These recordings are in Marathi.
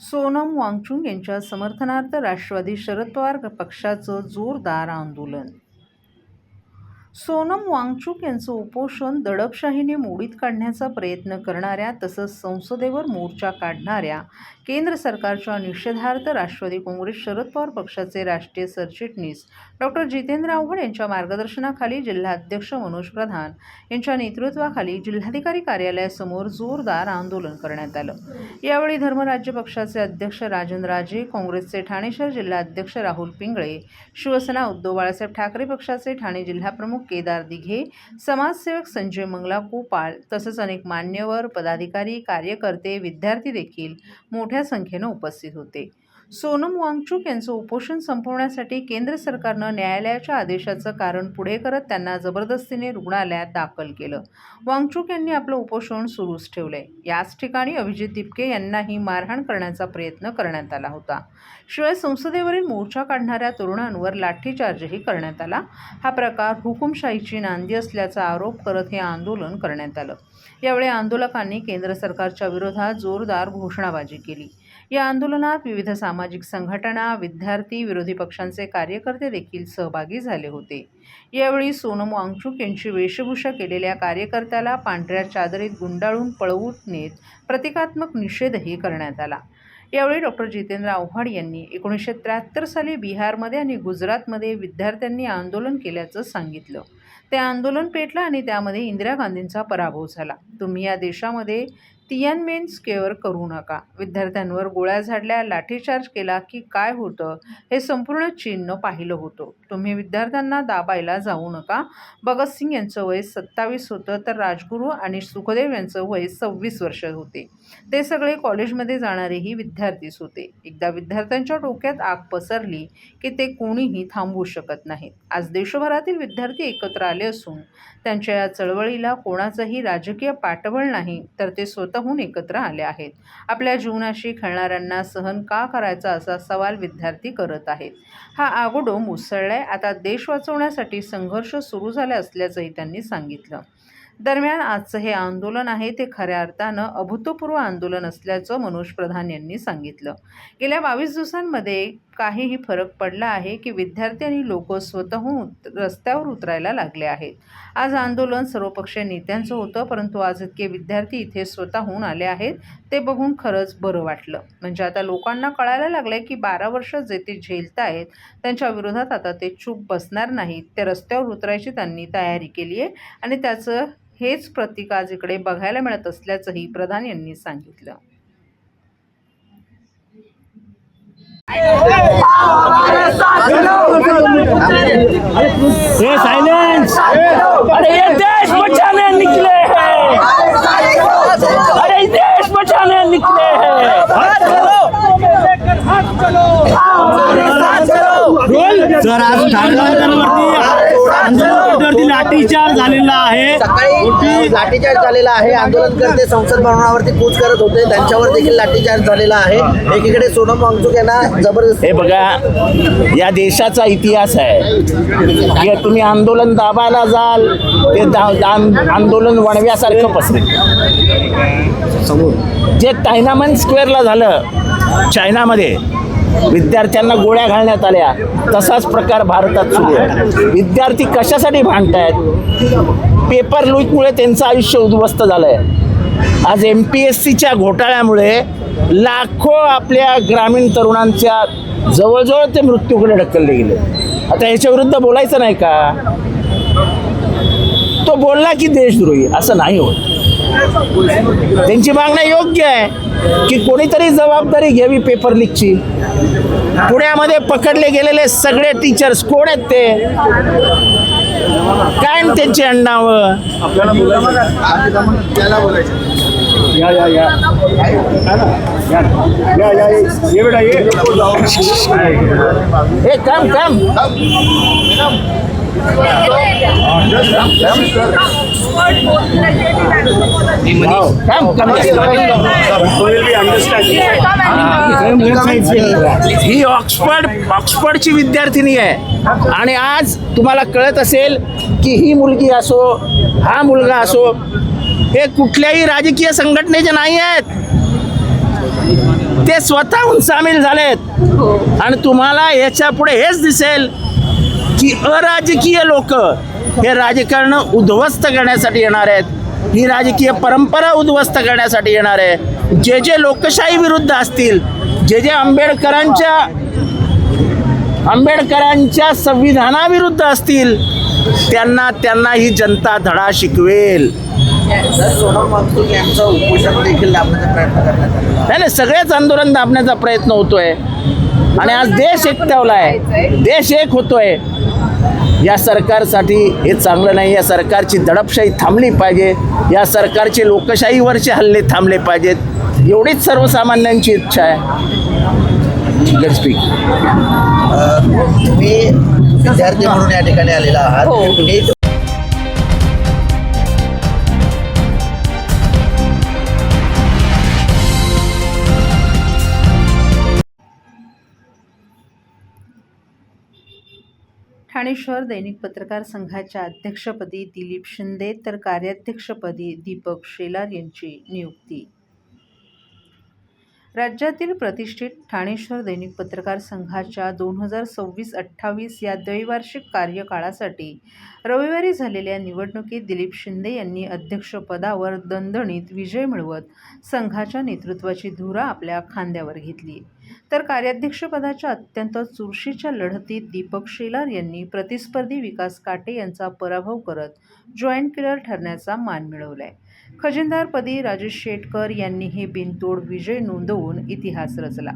सोनम वांगचुक यांच्या समर्थनार्थ राष्ट्रवादी शरद पवार पक्षाचं जोरदार आंदोलन. सोनम वांगचुक यांचं उपोषण दडपशाहीने मोडीत काढण्याचा प्रयत्न करणाऱ्या तसंच संसदेवर मोर्चा काढणाऱ्या केंद्र सरकारच्या निषेधार्थ राष्ट्रवादी काँग्रेस शरद पवार पक्षाचे राष्ट्रीय सरचिटणीस डॉक्टर जितेंद्र आव्हाड यांच्या मार्गदर्शनाखाली जिल्हाध्यक्ष मनोज प्रधान यांच्या नेतृत्वाखाली जिल्हाधिकारी कार्यालयासमोर जोरदार आंदोलन करण्यात आलं. यावेळी धर्मराज्य पक्षाचे अध्यक्ष राजन राजे, काँग्रेसचे ठाणे शहर जिल्हाध्यक्ष राहुल पिंगळे, शिवसेना उद्धव बाळासाहेब ठाकरे पक्षाचे ठाणे जिल्हाप्रमुख केदार दिघे, समाजसेवक संजय मंगला कोपाळ तसंच अनेक मान्यवर, पदाधिकारी, कार्यकर्ते, विद्यार्थी देखील मोठ्या संख्येने उपस्थित होते. सोनम वांगचुक यांचं उपोषण संपवण्यासाठी केंद्र सरकारनं न्यायालयाच्या आदेशाचं कारण पुढे करत त्यांना जबरदस्तीने रुग्णालयात दाखल केलं. वांगचुक यांनी आपलं उपोषण सुरूच ठेवलंय. याच ठिकाणी अभिजित दिपके यांनाही मारहाण करण्याचा प्रयत्न करण्यात आला होता. शिवाय संसदेवरील मोर्चा काढणाऱ्या तरुणांवर लाठीचार्जही करण्यात आला. हा प्रकार हुकुमशाहीची नांदी असल्याचा आरोप करत हे आंदोलन करण्यात आलं. यावेळी आंदोलकांनी केंद्र सरकारच्या विरोधात जोरदार घोषणाबाजी केली. या आंदोलनात विविध सामाजिक संघटना, विद्यार्थी, विरोधी पक्षांचे कार्यकर्ते देखील सहभागी झाले होते. यावेळी सोनम वांगचुक यांची वेशभूषा केलेल्या कार्यकर्त्याला पांढऱ्या चादरीत गुंडाळून पळवून नेत प्रतिकात्मक निषेधही करण्यात आला. यावेळी डॉक्टर जितेंद्र आव्हाड यांनी 1973 साली बिहारमध्ये आणि गुजरातमध्ये विद्यार्थ्यांनी आंदोलन केल्याचं सांगितलं. ते आंदोलन पेटलं आणि त्यामध्ये इंदिरा गांधींचा पराभव झाला. तुम्ही या देशामध्ये तियानमेन स्क्वेअर करू नका. विद्यार्थ्यांवर गोळ्या झाडल्या, लाठीचार्ज केला की काय होतं हे संपूर्ण चीननं पाहिलं होतं. तुम्ही विद्यार्थ्यांना दाबायला जाऊ नका. भगतसिंग यांचं वय 27 होतं तर राजगुरू आणि सुखदेव यांचं वय 26 वर्ष होते. ते सगळे कॉलेजमध्ये जाणारेही विद्यार्थीच होते. एकदा विद्यार्थ्यांच्या डोक्यात आग पसरली की ते कोणीही थांबवू शकत नाहीत. आज देशभरातील विद्यार्थी एकत्र आले असून त्यांच्या या चळवळीला कोणाचंही राजकीय पाठबळ नाही तर ते स्वतःहून एकत्र आले आहेत. आपल्या जीवनाशी खेळणाऱ्यांना सहन का करायचा असा सवाल विद्यार्थी करत आहेत. हा आगोडो उसळलाय. आता देश वाचवण्यासाठी संघर्ष सुरू झाला असल्याचंही त्यांनी सांगितलं. दरम्यान आजचं हे आंदोलन आहे ते खऱ्या अर्थानं अभूतपूर्व आंदोलन असल्याचं मनोज प्रधान यांनी सांगितलं. गेल्या 22 दिवसांमध्ये काहीही फरक पडला आहे की विद्यार्थी आणि लोक स्वतःहून रस्त्यावर उतरायला लागले आहेत. आज आंदोलन सर्वपक्षीय नेत्यांचं होतं, परंतु आज इतके विद्यार्थी इथे स्वतःहून आले आहेत ते बघून खरंच बरं वाटलं. म्हणजे आता लोकांना कळायला लागलंय की 12 वर्ष जे ते झेलतायत त्यांच्या विरोधात आता ते चूप बसणार नाहीत. ते रस्त्यावर उतरायची त्यांनी तयारी केली आहे आणि त्याचं हेच प्रतीक आज इकडे बघायला मिळत असल्याचंही प्रधान यांनी सांगितलं. ये साइलेंस! अरे ये देश बचाने निकले हैं! अरे देश बचाने निकले हैं! सर आज आंदोलनकर्त्यांवरती लाठीचार्ज झालेला आहे. सकाळी लाठीचार्ज झालेला आहे. आंदोलनकर्ते संसद भवनावरती कूच करत होते, त्यांच्यावर देखील लाठीचार्ज झालेला आहे. एकीकडे सोनम वांगचुक यांना जबरदस्त. हे बघा, या देशाचा इतिहास आहे की तुम्ही आंदोलन दाबायला जाल ते आंदोलन वणव्यासारखं पसरेल. जे टायनामन स्क्वेअरला झालं चायनामध्ये, विद्यार्थ्यांना गोळ्या घालण्यात आल्या, तसाच प्रकार भारतात सुरू आहे. विद्यार्थी कशासाठी भांडतायत? पेपर लीकमुळे त्यांचं आयुष्य उद्ध्वस्त झालं आहे. आज MPSCच्या घोटाळ्यामुळे लाखो आपल्या ग्रामीण तरुणांच्या जवळजवळ ते मृत्यूकडे ढकलले गेले. आता याच्या विरुद्ध बोलायचं नाही का? तो बोलला की देशद्रोही, असं नाही होत. त्यांची मागणं योग्य आहे की कोणीतरी जबाबदारी घ्यावी पेपर लीकची. पुण्यामध्ये पकडले गेलेले सगळे टीचर्स कोण आहेत? ते काय त्यांची अण्णावं? हे काम काम ही ऑक्सफर्डची विद्यार्थिनी आहे आणि आज तुम्हाला कळत असेल की ही मुलगी असो हा मुलगा असो हे कुठल्याही राजकीय संघटनेचे नाही आहेत. ते स्वतःहून सामील झालेत. आणि तुम्हाला याच्या पुढे हेच दिसेल की अराजकीय लोक हे राजकारण उद्ध्वस्त करण्यासाठी येणार आहेत. ही राजकीय परंपरा उद्ध्वस्त करण्यासाठी येणार आहे. जे जे लोकशाही विरुद्ध असतील, जे जे आंबेडकरांच्या संविधानाविरुद्ध असतील, त्यांना ही जनता धडा शिकवेल. सोनम वांगचुक यांचं उपोषण देखील दाबण्याचा प्रयत्न करण्यात आला. नाही, सगळेच आंदोलन दाबण्याचा प्रयत्न होतोय. आणि आज देश एकवटला आहे, देश एक होतोय. या सरकारसाठी हे चांगलं नाही. या सरकारची दडपशाही थांबली पाहिजे. या सरकारचे लोकशाहीवरचे हल्ले थांबले पाहिजेत. एवढीच सर्वसामान्यांची इच्छा आहे. Let's speak. तुम्ही विद्यार्थी म्हणून या ठिकाणी आलेला आहात. हे ठाणे शहर दैनिक पत्रकार संघाच्या अध्यक्षपदी दिलीप शिंदे तर कार्याध्यक्षपदी दीपक शेलार यांची नियुक्ती. राज्यातील प्रतिष्ठित ठाणे शहर दैनिक पत्रकार संघाच्या 2026-28 या द्वैवार्षिक कार्यकाळासाठी रविवारी झालेल्या निवडणुकीत दिलीप शिंदे यांनी अध्यक्षपदावर दणदणीत विजय मिळवत संघाच्या नेतृत्वाची धुरा आपल्या खांद्यावर घेतली. तर कार्याध्यक्षपदाच्या अत्यंत चुरशीच्या लढतीत दीपक शेलार यांनी प्रतिस्पर्धी विकास काटे यांचा पराभव करत जॉईंट किलर ठरण्याचा मान मिळवलाय. खजिनदारपदी राजेश शेटकर यांनी हे बिनतोड विजय नोंदवून इतिहास रचला.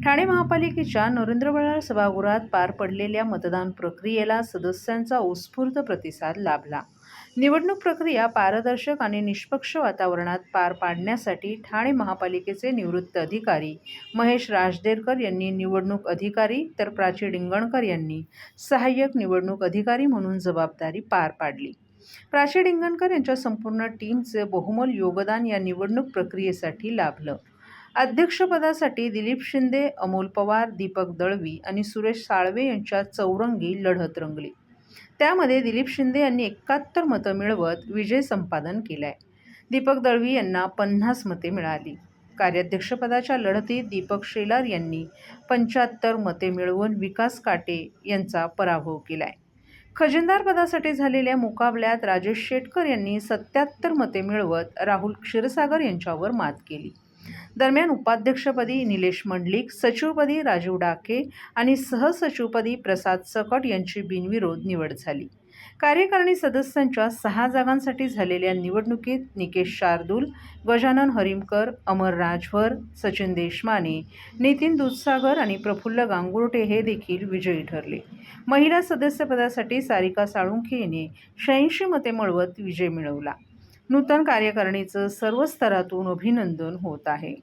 ठाणे महापालिकेच्या नरेंद्र बळाळ सभागृहात पार पडलेल्या मतदान प्रक्रियेला सदस्यांचा उत्स्फूर्त प्रतिसाद लाभला. निवडणूक प्रक्रिया पारदर्शक आणि निष्पक्ष वातावरणात पार पाडण्यासाठी ठाणे महापालिकेचे निवृत्त अधिकारी महेश राजदेरकर यांनी निवडणूक अधिकारी तर प्राची डिंगणकर यांनी सहाय्यक निवडणूक अधिकारी म्हणून जबाबदारी पार पाडली. प्राची डिंगणकर यांच्या संपूर्ण टीमचे बहुमोल योगदान या निवडणूक प्रक्रियेसाठी लाभलं. अध्यक्षपदासाठी दिलीप शिंदे, अमोल पवार, दीपक दळवी आणि सुरेश साळवे यांच्यात चौरंगी लढत रंगली. त्यामध्ये दिलीप शिंदे यांनी 71 मतं मिळवत विजय संपादन केलाय. दीपक दळवी यांना 50 मते मिळाली. कार्याध्यक्षपदाच्या लढतीत दीपक शेलार यांनी 75 मते मिळवून विकास काटे यांचा पराभव केलाय. खजिनदार पदासाठी झालेल्या मुकाबल्यात राजेश शेटकर यांनी 77 मते मिळवत राहुल क्षीरसागर यांच्यावर मात केली. दरम्यान उपाध्यक्षपदी निलेश मंडलिक, सचिवपदी राजीव डाके आणि सहसचिवपदी प्रसाद सकट यांची बिनविरोध निवड झाली. कार्यकारिणी सदस्यांच्या 6 जागांसाठी झालेल्या निवडणुकीत निकेश शार्दूल, गजानन हरिमकर, अमर राजभर, सचिन देशमाने, नितीन दूधसागर आणि प्रफुल्ल गांगुर्टे हे देखील विजयी ठरले. महिला सदस्यपदासाठी सारिका साळुंखे यांनी 86 मते मिळवत विजय मिळवला. नूतन कार्यकारिणीचं सर्व स्तरातून अभिनंदन होत आहे.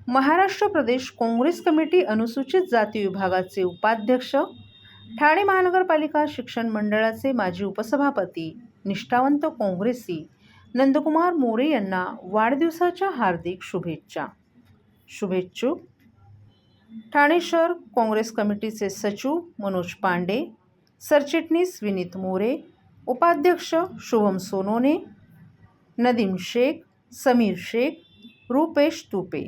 महाराष्ट्र प्रदेश काँग्रेस कमिटी अनुसूचित जाती विभागाचे उपाध्यक्ष, ठाणे महानगरपालिका शिक्षण मंडळाचे माजी उपसभापती, निष्ठावंत काँग्रेसी नंदकुमार मोरे यांना वाढदिवसाच्या हार्दिक शुभेच्छा. शुभेच्छुक ठाणे शहर काँग्रेस कमिटीचे सचिव मनोज पांडे, सरचिटणीस विनीत मोरे, उपाध्यक्ष शुभम सोनोने, नदीम शेख, समीर शेख, रुपेश तुपे.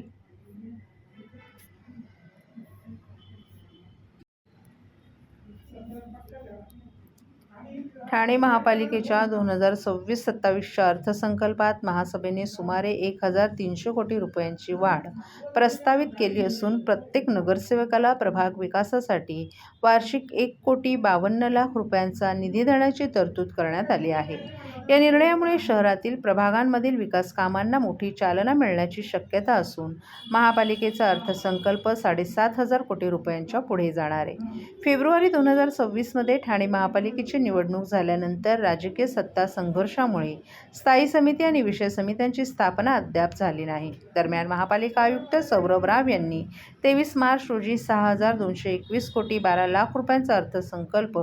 ठाणे महापालिकेच्या 2026-27च्या अर्थसंकल्पात महासभेने सुमारे 1,300 कोटी रुपयांची वाढ प्रस्तावित केली असून प्रत्येक नगरसेवकाला प्रभाग विकासासाठी वार्षिक 1,52,00,000 रुपयांचा निधी देण्याची तरतूद करण्यात आली आहे. या निर्णयामुळे शहरातील प्रभागांमधील विकास कामांना मोठी चालना मिळण्याची शक्यता असून महापालिकेचा अर्थसंकल्प 7,500 कोटी रुपयांच्या पुढे जाणार आहे. फेब्रुवारी 2026 ठाणे महापालिकेची निवडणूक झाल्यानंतर राजकीय सत्ता संघर्षामुळे स्थायी समिती आणि विषय समित्यांची स्थापना अद्याप झाली नाही. दरम्यान महापालिका आयुक्त सौरभ राव यांनी 23 मार्च रोजी 6,221 कोटी 12 लाख रुपयांचा अर्थसंकल्प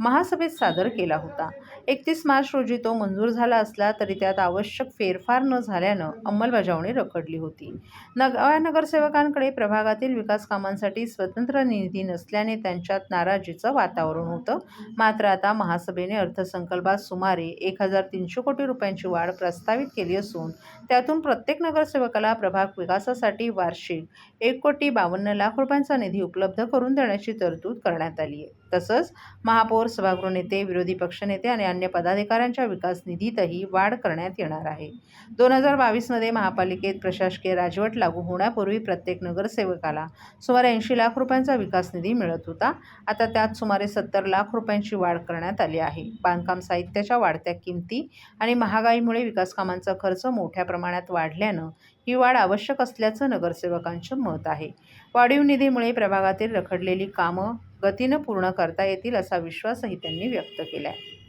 महासभेत सादर केला होता. 31 मार्च रोजी तो मंजूर झाला असला तरी त्यात आवश्यक फेरफार न झाल्यानं अंमलबजावणी रखडली होती. नव्या नगरसेवकांकडे प्रभागातील विकास कामांसाठी स्वतंत्र निधी नसल्याने त्यांच्यात नाराजीचं वातावरण होतं. मात्र आता महासभेने अर्थसंकल्पात सुमारे 1,300 कोटी रुपयांची वाढ प्रस्तावित केली असून त्यातून प्रत्येक नगरसेवकाला प्रभाग विकासासाठी वार्षिक 1,52,00,000 रुपयांचा निधी उपलब्ध करून देण्याची तरतूद करण्यात आली आहे. तसंच महापौर, सभागृह नेते, विरोधी पक्षनेते आणि अन्य पदाधिकाऱ्यांच्या विकास निधीतही वाढ करण्यात येणार आहे. 2022 मध्ये महापालिकेत प्रशासकीय राजवट लागू होण्यापूर्वी प्रत्येक नगरसेवकाला सुमारे 80 लाख रुपयांचा विकास निधी मिळत होता. आता त्यात सुमारे 70 लाख रुपयांची वाढ करण्यात आली आहे. बांधकाम साहित्याच्या वाढत्या किमती आणि महागाईमुळे विकास कामांचा खर्च मोठ्या प्रमाणात वाढल्यानं ही वाढ आवश्यक असल्याचं नगरसेवकांचं मत आहे. वाढीव निधीमुळे प्रभागातील रखडलेली कामं गतीनं पूर्ण करता येतील असा विश्वासही त्यांनी व्यक्त केला आहे.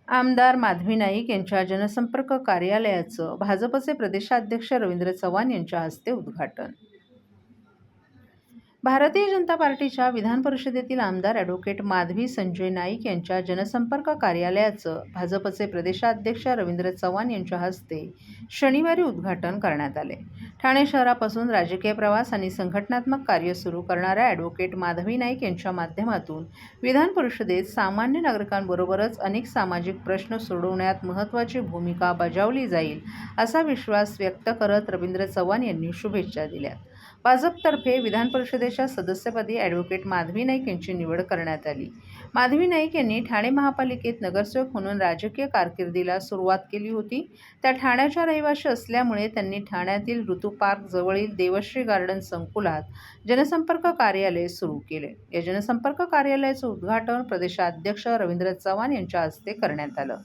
आमदार माधवी नाईक यांच्या जनसंपर्क कार्यालयाचं भाजपचे प्रदेशाध्यक्ष रवींद्र चव्हाण यांच्या हस्ते उद्घाटन. भारतीय जनता पार्टीच्या विधान परिषदेतील आमदार ॲडव्होकेट माधवी संजय नाईक यांच्या जनसंपर्क कार्यालयाचं भाजपचे प्रदेशाध्यक्ष रवींद्र चव्हाण यांच्या हस्ते शनिवारी उद्घाटन करण्यात आले. ठाणे शहरापासून राजकीय प्रवास आणि संघटनात्मक कार्य सुरू करणाऱ्या ॲडव्होकेट माधवी नाईक यांच्या माध्यमातून विधान परिषदेत सामान्य नागरिकांबरोबरच अनेक सामाजिक प्रश्न सोडवण्यात महत्त्वाची भूमिका बजावली जाईल असा विश्वास व्यक्त करत रवींद्र चव्हाण यांनी शुभेच्छा दिल्या. भाजपतर्फे विधान परिषदेच्या सदस्यपदी ॲडव्होकेट माधवी नाईक यांची निवड करण्यात आली. माधवी नाईक यांनी ठाणे महापालिकेत नगरसेवक म्हणून राजकीय कारकिर्दीला सुरुवात केली होती. त्या ठाण्याच्या रहिवाशी असल्यामुळे त्यांनी ठाण्यातील ऋतू पार्क जवळील देवश्री गार्डन संकुलात जनसंपर्क कार्यालय सुरू केले. या जनसंपर्क कार्यालयाचं उद्घाटन प्रदेशाध्यक्ष रवींद्र चव्हाण यांच्या हस्ते करण्यात आलं.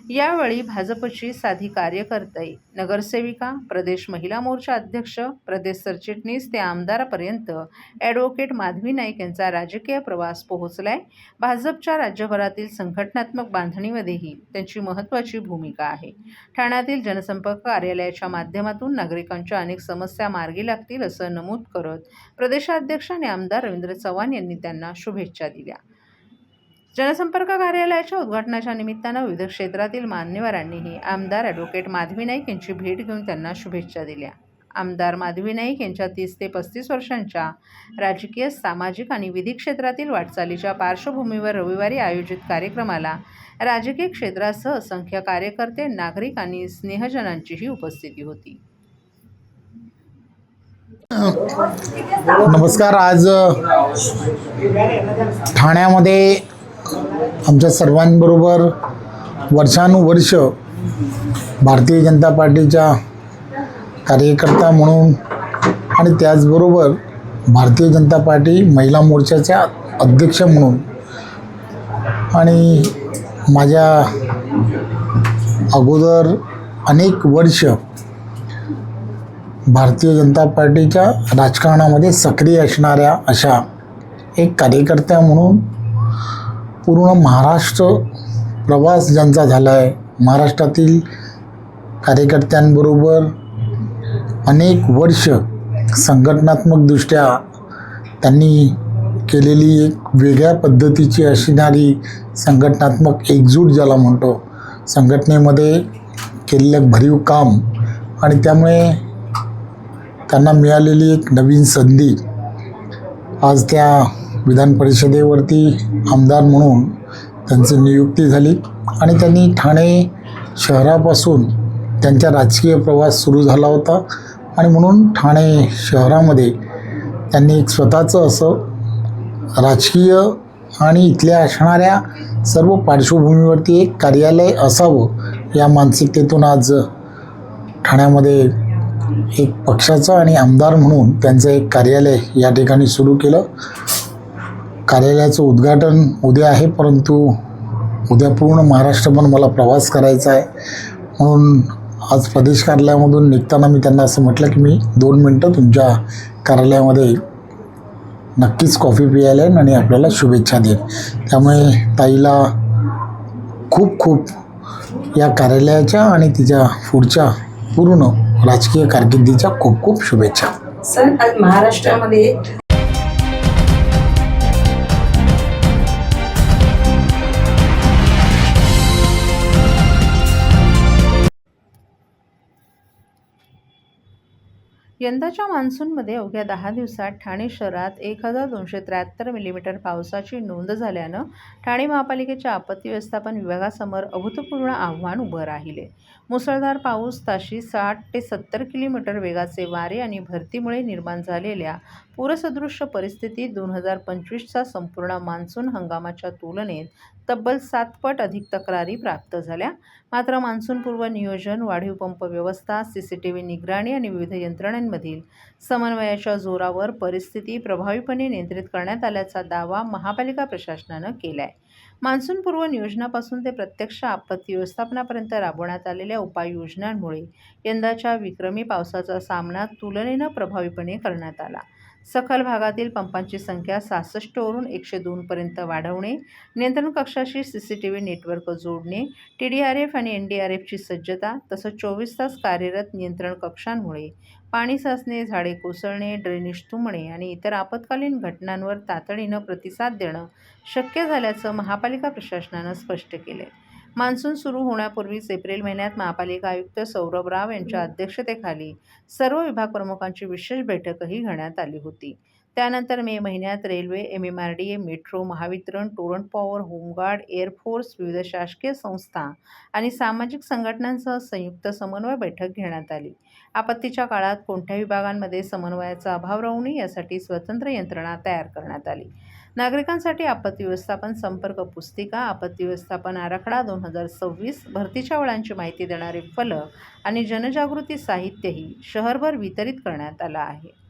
यावेळी भाजपची साधी कार्यकर्ते, नगरसेविका, प्रदेश महिला मोर्चा अध्यक्ष, प्रदेश सरचिटणीस ते आमदारापर्यंत ॲडव्होकेट माधवी नाईक यांचा राजकीय प्रवास पोहोचलाय. भाजपच्या राज्यभरातील संघटनात्मक बांधणीमध्येही त्यांची महत्त्वाची भूमिका आहे. ठाण्यातील जनसंपर्क कार्यालयाच्या माध्यमातून नागरिकांच्या अनेक समस्या मार्गी लागतील असं नमूद करत प्रदेशाध्यक्ष आणि आमदार रवींद्र चव्हाण यांनी त्यांना शुभेच्छा दिल्या. जनसंपर्क कार्यालयाच्या उद्घाटनाच्या निमित्तानं विविध क्षेत्रातील मान्यवरांनीही आमदार ॲडव्होकेट माधवी नाईक यांची भेट घेऊन त्यांना शुभेच्छा दिल्या. आमदार माधवी नाईक यांच्या 30 ते 35 वर्षांच्या राजकीय, सामाजिक आणि विधी क्षेत्रातील वाटचालीच्या पार्श्वभूमीवर रविवारी आयोजित कार्यक्रमाला राजकीय क्षेत्रासह असंख्य कार्यकर्ते, नागरिक आणि स्नेहजनांचीही उपस्थिती होती. नमस्कार. आज ठाण्यामध्ये आमच्या सर्वांबरोबर वर्षानुवर्ष भारतीय जनता पार्टीच्या कार्यकर्ता म्हणून आणि त्याचबरोबर भारतीय जनता पार्टी महिला मोर्चाच्या अध्यक्ष म्हणून आणि माझ्या अगोदर अनेक वर्ष भारतीय जनता पार्टीच्या राजकारणामध्ये सक्रिय असणाऱ्या अशा एक कार्यकर्त्या म्हणून पूर्ण महाराष्ट्र प्रवास ज्यांचा झाला आहे. महाराष्ट्रातील कार्यकर्त्यांबरोबर अनेक वर्ष संघटनात्मकदृष्ट्या त्यांनी केलेली एक वेगळ्या पद्धतीची असणारी संघटनात्मक एकजूट ज्याला म्हणतो, संघटनेमध्ये केलेलं भरीव काम आणि त्यामुळे त्यांना मिळालेली एक नवीन संधी. आज त्या विधान परिषदेवरती आमदार म्हणून त्यांची नियुक्ती झाली आणि त्यांनी ठाणे शहरापासून त्यांचा राजकीय प्रवास सुरू झाला होता आणि म्हणून ठाणे शहरामध्ये त्यांनी एक स्वतःचं असं राजकीय आणि इथल्या असणाऱ्या सर्व पार्श्वभूमीवरती एक कार्यालय असावं या मानसिकतेतून आज ठाण्यामध्ये एक पक्षाचं आणि आमदार म्हणून त्यांचं एक कार्यालय या ठिकाणी सुरू केलं. कार्यालयाचं उद्घाटन उद्या आहे, परंतु उद्या पूर्ण महाराष्ट्रभर मला प्रवास करायचा आहे. म्हणून आज प्रदेश कार्यालयामधून निघताना मी त्यांना असं म्हटलं की मी 2 मिनटं तुमच्या कार्यालयामध्ये नक्कीच कॉफी प्यायला येईन आणि आपल्याला शुभेच्छा देईन. त्यामुळे ताईला खूप खूप या कार्यालयाच्या आणि तिच्या पुढच्या पूर्ण राजकीय कारकिर्दीच्या खूप खूप शुभेच्छा. सर, आज महाराष्ट्रामध्ये यंदाच्या मान्सूनमध्ये अवघ्या 10 दिवसात ठाणे शहरात 1273 मिलीमीटर पावसाची नोंद झाल्यानं ठाणे महापालिकेच्या आपत्ती व्यवस्थापन विभागासमोर अभूतपूर्व आव्हान उभं राहिले. मुसळधार पाऊस, ताशी 60 ते 70 किलोमीटर वेगाचे वारे आणि भरतीमुळे निर्माण झालेल्या पूरसदृश्य परिस्थितीत 2025चा संपूर्ण मान्सून हंगामाच्या तुलनेत तब्बल 7 पट अधिक तक्रारी प्राप्त झाल्या. मात्र मान्सूनपूर्व नियोजन, वाढीव पंप व्यवस्था, CCTV निगराणी आणि विविध यंत्रणांमधील समन्वयाच्या जोरावर परिस्थिती प्रभावीपणे नियंत्रित करण्यात आल्याचा दावा महापालिका प्रशासनानं केला आहे. मान्सूनपूर्व नियोजनापासून ते प्रत्यक्ष आपत्ती व्यवस्थापनापर्यंत राबवण्यात आलेल्या उपाययोजनांमुळे यंदाच्या विक्रमी पावसाचा सामना तुलनेनं प्रभावीपणे करण्यात आला. सखल भागातील पंपांची संख्या 66 वरून 102 पर्यंत वाढवणे, नियंत्रण कक्षाशी CCTV नेटवर्क जोडणे, TDRF आणि NDRFची सज्जता, तसंच 24 तास कार्यरत नियंत्रण कक्षांमुळे पाणी साचणे, झाडे कोसळणे, ड्रेनेज तुंबणे आणि इतर आपत्कालीन घटनांवर तातडीनं प्रतिसाद देणं शक्य झाल्याचं महापालिका प्रशासनानं स्पष्ट केलं. मान्सून सुरू होण्यापूर्वीच एप्रिल महिन्यात महापालिका आयुक्त सौरभ राव यांच्या अध्यक्षतेखाली सर्व विभाग प्रमुखांची विशेष बैठकही घेण्यात आली होती. त्यानंतर मे महिन्यात railway, MMRDA, metro, Mahavitaran, Torrent power, home guard, air force, विविध शासकीय संस्था आणि सामाजिक संघटनांसह संयुक्त समन्वय बैठक घेण्यात आली. आपत्तीच्या काळात कोणत्याही विभागांमध्ये समन्वयाचा अभाव राहू नये यासाठी स्वतंत्र यंत्रणा तयार करण्यात आली. नागरिकांसाठी आपत्ती व्यवस्थापन संपर्क पुस्तिका, आपत्ती व्यवस्थापन आराखडा 2026, भरतीच्या वेळांची माहिती देणारे फलक आणि जनजागृती साहित्यही शहरभर वितरित करण्यात आलं आहे.